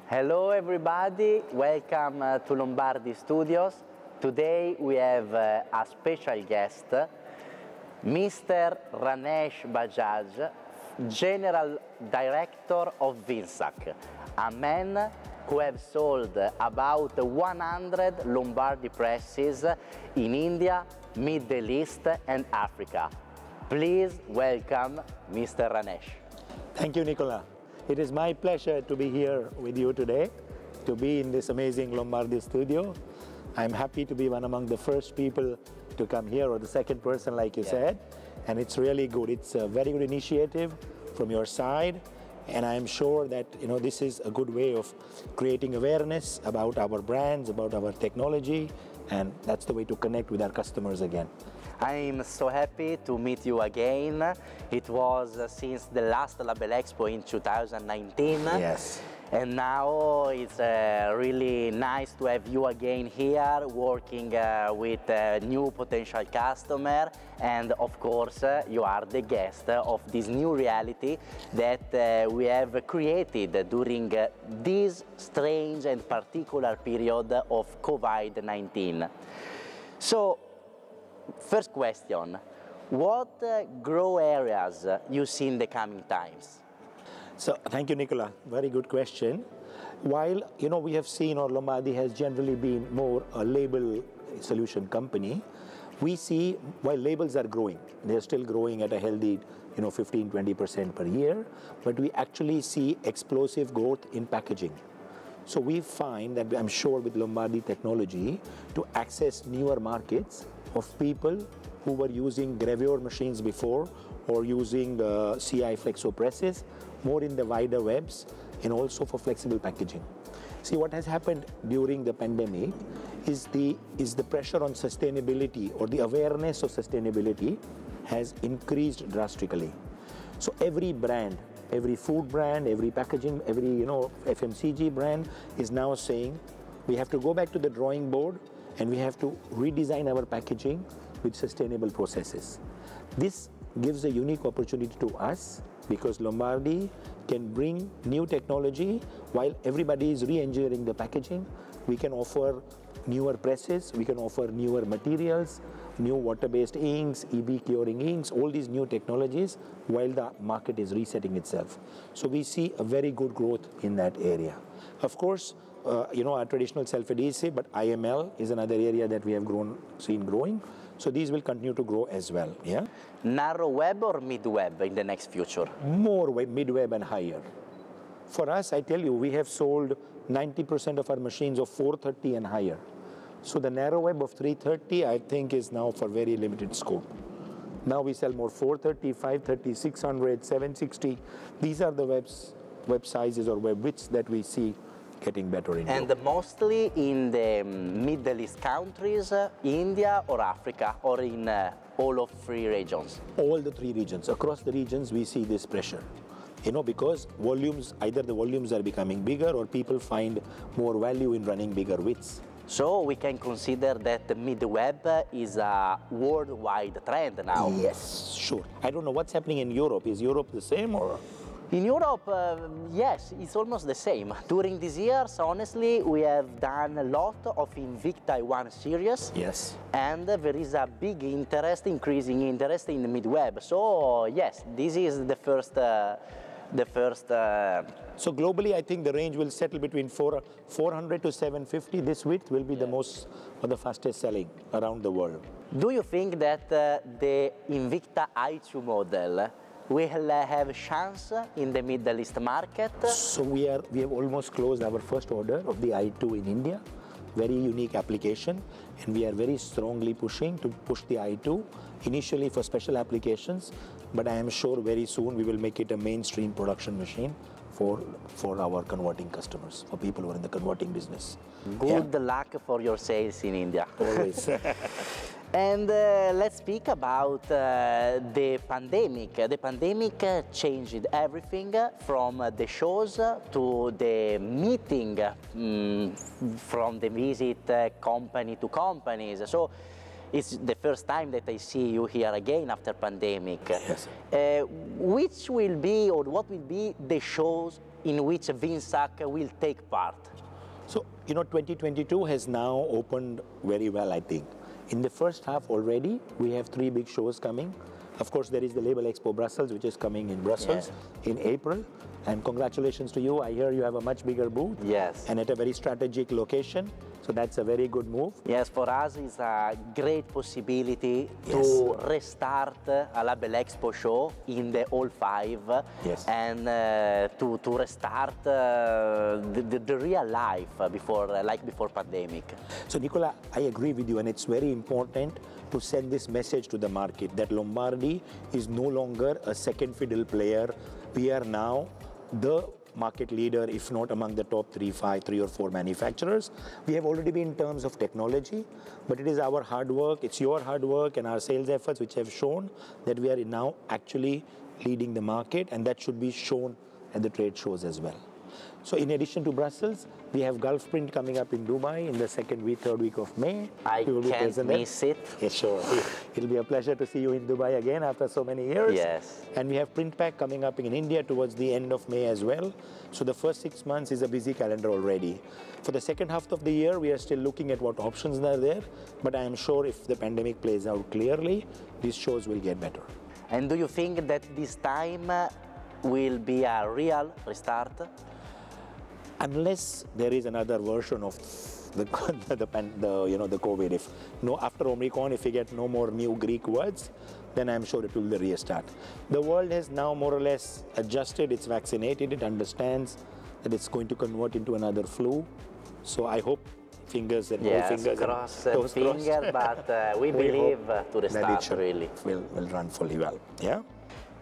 Hello everybody, welcome to Lombardi Studios. Today we have a special guest, Mr. Ranesh Bajaj, General Director of Vinsak, a man who has sold about 100 Lombardi presses in India, Middle East and Africa. Please welcome Mr. Ranesh. Thank you, Nicola. It is my pleasure to be here with you today, to be in this amazing Lombardi studio. I'm happy to be one among the first people to come here, or the second person, like you said, and it's really good. It's a very good initiative from your side, and I'm sure that this is a good way of creating awareness about our brands, about our technology, and that's the way to connect with our customers again. I'm so happy to meet you again. It was since the last Label Expo in 2019. Yes. And now it's really nice to have you again here, working with a new potential customer. And of course, you are the guest of this new reality that we have created during this strange and particular period of COVID-19. So, first question, what growth areas you see in the coming times? So, thank you, Nicola. Very good question. While, we have seen, or Lombardi has generally been more a label solution company, we see, while labels are growing, they're still growing at a healthy, 15–20% per year, but we actually see explosive growth in packaging. So we find that, I'm sure with Lombardi technology, to access newer markets of people who were using gravure machines before, or using the CI flexo presses, more in the wider webs, and also for flexible packaging. See, what has happened during the pandemic is the pressure on sustainability, or the awareness of sustainability has increased drastically. So every brand, every food brand, every packaging, every FMCG brand is now saying we have to go back to the drawing board and we have to redesign our packaging with sustainable processes. This gives a unique opportunity to us, because Lombardi can bring new technology while everybody is re-engineering the packaging. We can offer newer presses, we can offer newer materials, new water-based inks, EB curing inks, all these new technologies while the market is resetting itself. So we see a very good growth in that area. Of course, our traditional self-adhesive, but IML is another area that we have seen growing. So these will continue to grow as well. Yeah. Narrow web or mid web in the next future? More web, mid web and higher. For us, I tell you, we have sold 90% of our machines of 430 and higher. So the narrow web of 330, I think, is now for very limited scope. Now we sell more 430, 530, 600, 760. These are the web sizes or web widths that we see getting better in. And mostly in the Middle East countries, India or Africa, or in all of three regions? All the three regions. Across the regions we see this pressure. Because volumes, either the volumes are becoming bigger or people find more value in running bigger widths. So we can consider that the mid-web is a worldwide trend now? Yes, sure. I don't know what's happening in Europe. Is Europe the same or? In Europe, yes, it's almost the same. During these years, honestly, we have done a lot of Invicta 1 series. Yes. And there is a big interest, increasing interest in the mid-web. So, yes, this is the first. So globally, I think the range will settle between 400 to 750. This width will be the most, or the fastest selling around the world. Do you think that the Invicta i2 model will have a chance in the Middle East market? So we have almost closed our first order of the i2 in India. Very unique application, and we are very strongly pushing to push the i2 initially for special applications, but I am sure very soon we will make it a mainstream production machine for our converting customers, for people who are in the converting business. Good luck for your sales in India. Always. And let's speak about the pandemic. The pandemic changed everything from the shows to the meeting, from the visit company to companies. So it's the first time that I see you here again after pandemic. Yes. Which will be, or what will be the shows in which Vinsak will take part? So, 2022 has now opened very well, I think. In the first half already, we have 3 big shows coming. Of course, there is the Label Expo Brussels, which is coming in Brussels in April. And congratulations to you. I hear you have a much bigger booth. Yes. And at a very strategic location. So that's a very good move. Yes, for us it's a great possibility to restart a Label Expo show in the Hall 5 and to restart the real life before, like before pandemic. So Nicola, I agree with you, and it's very important to send this message to the market that Lombardi is no longer a second fiddle player. We are now the market leader, if not among the top 3 or 4 manufacturers. We have already been in terms of technology, but it is our hard work, it's your hard work and our sales efforts which have shown that we are now actually leading the market, and that should be shown at the trade shows as well. So in addition to Brussels, we have Gulf Print coming up in Dubai in the 2nd week, 3rd week of May. I can't miss it. Yes, sure. It'll be a pleasure to see you in Dubai again after so many years. Yes. And we have Print Pack coming up in India towards the end of May as well. So the first 6 months is a busy calendar already. For the second half of the year, we are still looking at what options are there. But I am sure if the pandemic plays out clearly, these shows will get better. And do you think that this time will be a real restart? Unless there is another version of the COVID. If after Omicron, if we get no more new Greek words, then I'm sure it will be a restart. The world has now more or less adjusted, it's vaccinated, it understands that it's going to convert into another flu. So I hope, fingers and yes, fingers cross and finger, but we believe to restart really. Will run fully well. Yeah.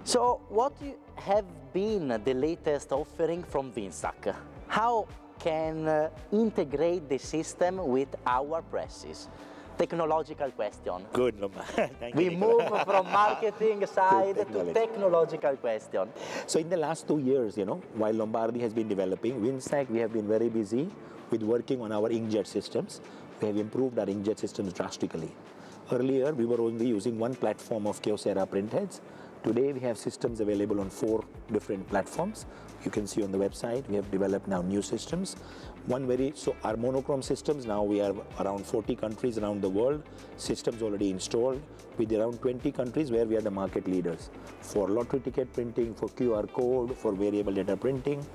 So what have been the latest offering from Vinsak? How can integrate the system with our presses? Technological question. Good, Lomba. Thank you, we move from marketing side to technological question. So in the last 2 years, while Lombardi has been developing, Vinsak, we have been very busy with working on our inkjet systems. We have improved our inkjet systems drastically. Earlier, we were only using one platform of Kyocera printheads. Today, we have systems available on 4 different platforms. You can see on the website, we have developed now new systems. So our monochrome systems, now we are around 40 countries around the world, systems already installed with around 20 countries where we are the market leaders. For lottery ticket printing, for QR code, for variable data printing.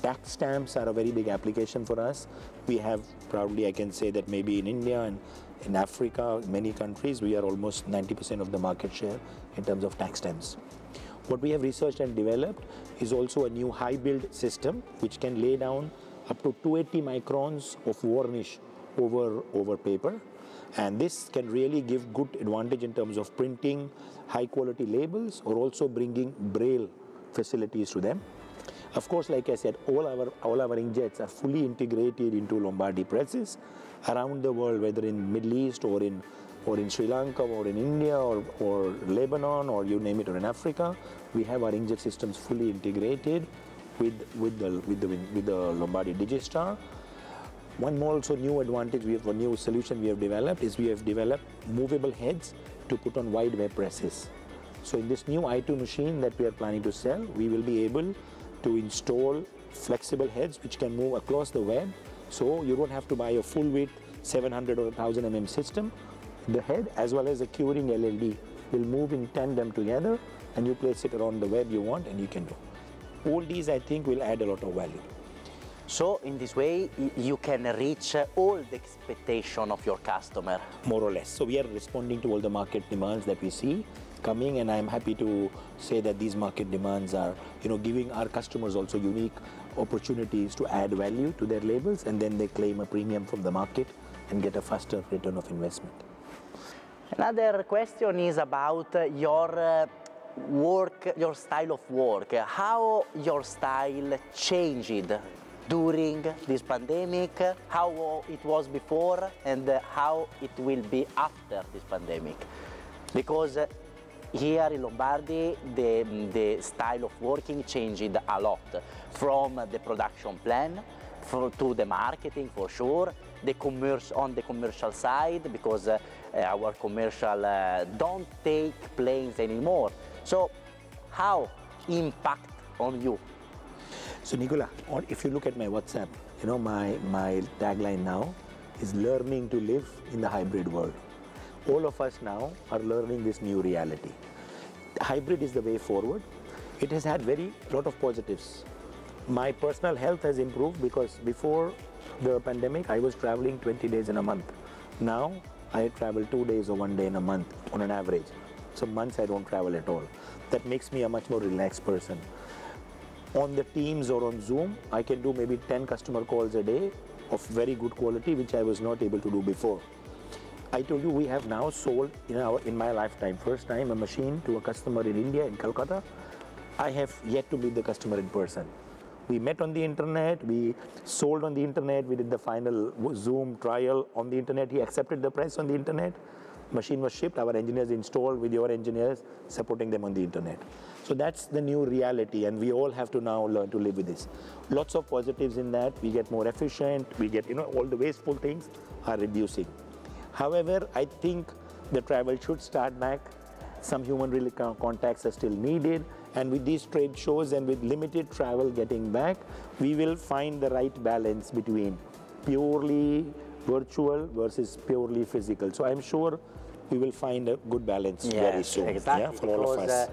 Tax stamps are a very big application for us. We have proudly, I can say that maybe in India and in Africa, many countries, we are almost 90% of the market share in terms of tax stamps. What we have researched and developed is also a new high build system which can lay down up to 280 microns of varnish over paper, and this can really give good advantage in terms of printing high quality labels or also bringing braille facilities to them. Of course, like I said, all our inkjets are fully integrated into Lombardi presses around the world, whether in Middle East or in Sri Lanka or in India or Lebanon or you name it, or in Africa. We have our inkjet systems fully integrated with the Lombardi Digistar. One more also new advantage, we have a new solution we have developed is we have developed movable heads to put on wide web presses. So in this new i2 machine that we are planning to sell, we will be able to install flexible heads which can move across the web. So you don't have to buy a full width 700 or 1000 mm system. The head as well as the curing LED will move in tandem together, and you place it around the web you want and you can do. All these I think will add a lot of value. So in this way you can reach all the expectation of your customer. More or less. So we are responding to all the market demands that we see coming, and I'm happy to say that these market demands are giving our customers also unique opportunities to add value to their labels, and then they claim a premium from the market and get a faster return of investment. Another question is about your work, your style of work. How your style changed during this pandemic, how it was before and how it will be after this pandemic. Because here in Lombardi, the style of working changed a lot, from the production plan to the marketing for sure, on the commercial side, because our commercial don't take planes anymore. So how impact on you? So Nicola, if you look at my WhatsApp, you know, my tagline now is learning to live in the hybrid world. All of us now are learning this new reality. Hybrid is the way forward. It has had lot of positives. My personal health has improved because before the pandemic, I was traveling 20 days in a month. Now, I travel 2 days or 1 day in a month on an average. Some months I don't travel at all. That makes me a much more relaxed person. On the Teams or on Zoom, I can do maybe 10 customer calls a day of very good quality, which I was not able to do before. I told you we have now sold in my lifetime, first time a machine to a customer in India, in Calcutta. I have yet to meet the customer in person. We met on the internet, we sold on the internet, we did the final Zoom trial on the internet, he accepted the price on the internet, machine was shipped, our engineers installed with your engineers, supporting them on the internet. So that's the new reality, and we all have to now learn to live with this. Lots of positives in that, we get more efficient, we get, all the wasteful things are reducing. However, I think the travel should start back. Some human contacts are still needed, and with these trade shows and with limited travel getting back, we will find the right balance between purely virtual versus purely physical. So I'm sure we will find a good balance very soon. Exactly, for all of us.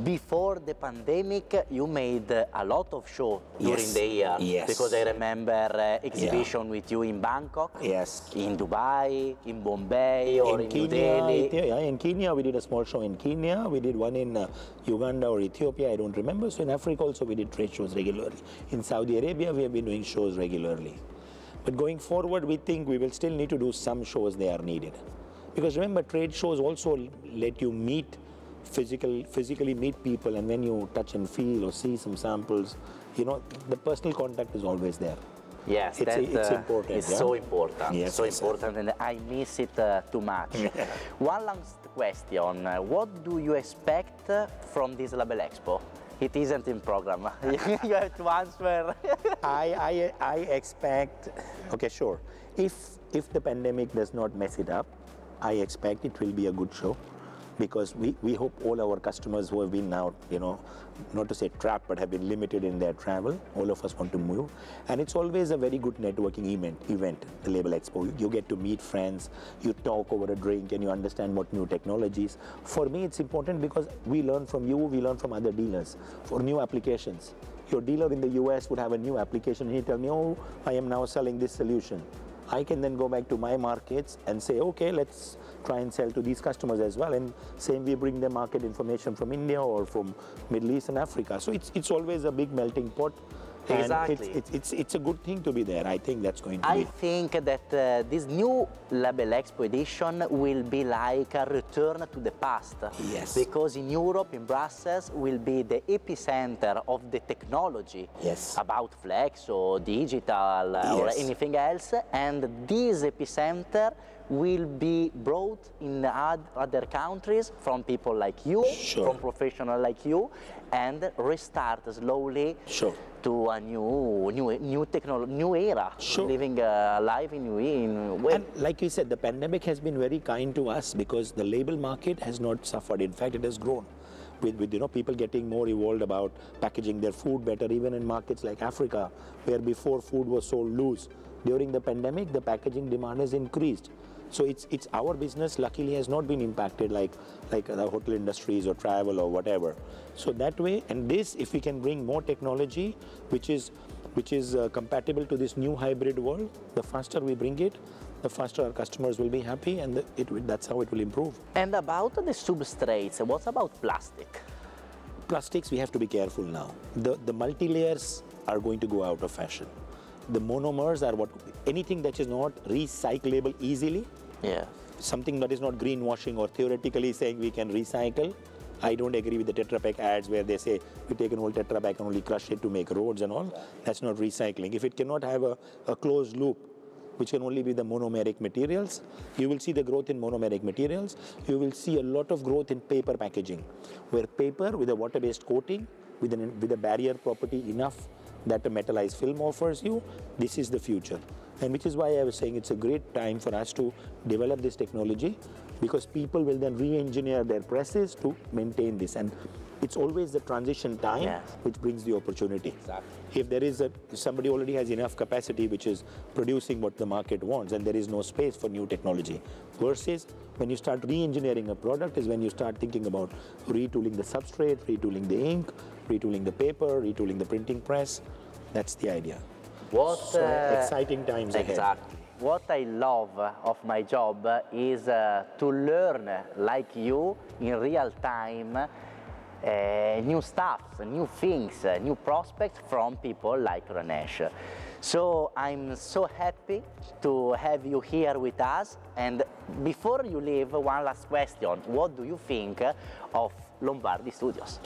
Before the pandemic, you made a lot of shows during the year. Yes. Because I remember exhibition with you in Bangkok, in Dubai, in Bombay, or in New Delhi. In Kenya, we did a small show in Kenya. We did one in Uganda or Ethiopia, I don't remember. So in Africa also, we did trade shows regularly. In Saudi Arabia, we have been doing shows regularly. But going forward, we think we will still need to do some shows they are needed. Because remember, trade shows also let you meet physically meet people, and when you touch and feel or see some samples, the personal contact is always there. Yes, it's important. It's so important. Yes, so important, and I miss it too much. One last question: what do you expect from this Label Expo? It isn't in program. You have to answer. I expect. Okay, sure. If the pandemic does not mess it up, I expect it will be a good show. Because we hope all our customers who have been now, not to say trapped, but have been limited in their travel, all of us want to move. And it's always a very good networking event, the Label Expo. You get to meet friends, you talk over a drink, and you understand what new technologies. For me, it's important because we learn from you, we learn from other dealers for new applications. Your dealer in the US would have a new application, and he tell me, oh, I am now selling this solution. I can then go back to my markets and say, okay, let's try and sell to these customers as well. And same, we bring them market information from India or from Middle East and Africa. So it's always a big melting pot. Exactly. And it's a good thing to be there. I think that's going to be. I think that this new Label Expo edition will be like a return to the past. Yes. Because in Europe, in Brussels, will be the epicenter of the technology. Yes. About flex or digital or anything else. And this epicenter will be brought in other countries from people like you, from professionals like you, and restart slowly to a new technology, new era, living life in new way. And like you said, the pandemic has been very kind to us because the label market has not suffered. In fact, it has grown. With people getting more evolved about packaging their food better, even in markets like Africa, where before food was sold loose. During the pandemic, the packaging demand has increased. So it's our business luckily has not been impacted like the hotel industries or travel or whatever. So that way, and this, if we can bring more technology which is compatible to this new hybrid world, the faster we bring it, the faster our customers will be happy, and that's how it will improve. And about the substrates, what about plastic? Plastics, we have to be careful now. The multi-layers are going to go out of fashion. The monomers are anything that is not recyclable easily. Something that is not greenwashing or theoretically saying we can recycle. I don't agree with the Tetra Pak ads where they say we take an old Tetra Pak and only crush it to make roads and all. That's not recycling. If it cannot have a closed loop, which can only be the monomeric materials, you will see the growth in monomeric materials. You will see a lot of growth in paper packaging, where paper with a water-based coating, with a barrier property enough that a metallized film offers you, this is the future. And which is why I was saying it's a great time for us to develop this technology, because people will then re-engineer their presses to maintain this. And it's always the transition time which brings the opportunity. Exactly. If there is somebody already has enough capacity which is producing what the market wants, and there is no space for new technology. Versus when you start re-engineering a product is when you start thinking about retooling the substrate, retooling the ink, retooling the paper, retooling the printing press. That's the idea. So exciting times ahead. Exactly. What I love of my job is to learn, like you, in real time, new stuff, new things, new prospects from people like Ranesh. So I'm so happy to have you here with us. And before you leave, one last question. What do you think of Lombardi Studios?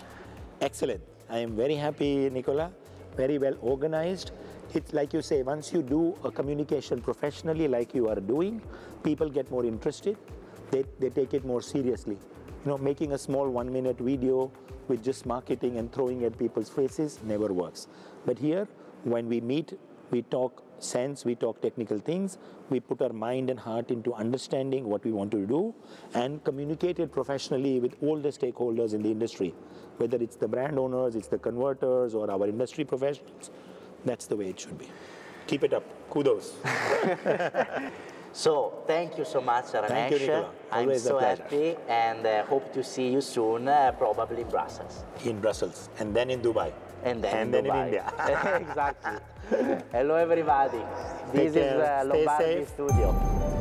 Excellent. I am very happy, Nicola. Very well organized. It's like you say, once you do a communication professionally like you are doing, people get more interested. They take it more seriously. You know, making a small 1-minute video with just marketing and throwing at people's faces never works. But here, when we meet, we talk sense, we talk technical things, we put our mind and heart into understanding what we want to do and communicate it professionally with all the stakeholders in the industry, whether it's the brand owners, it's the converters, or our industry professionals. That's the way it should be. Keep it up. Kudos. So, thank you so much, Ranesh. Thank you, Nicola. I'm so happy and hope to see you soon, probably in Brussels. In Brussels, and then in Dubai. And then in India. Exactly. Hello, everybody. This is Lombardi Studio.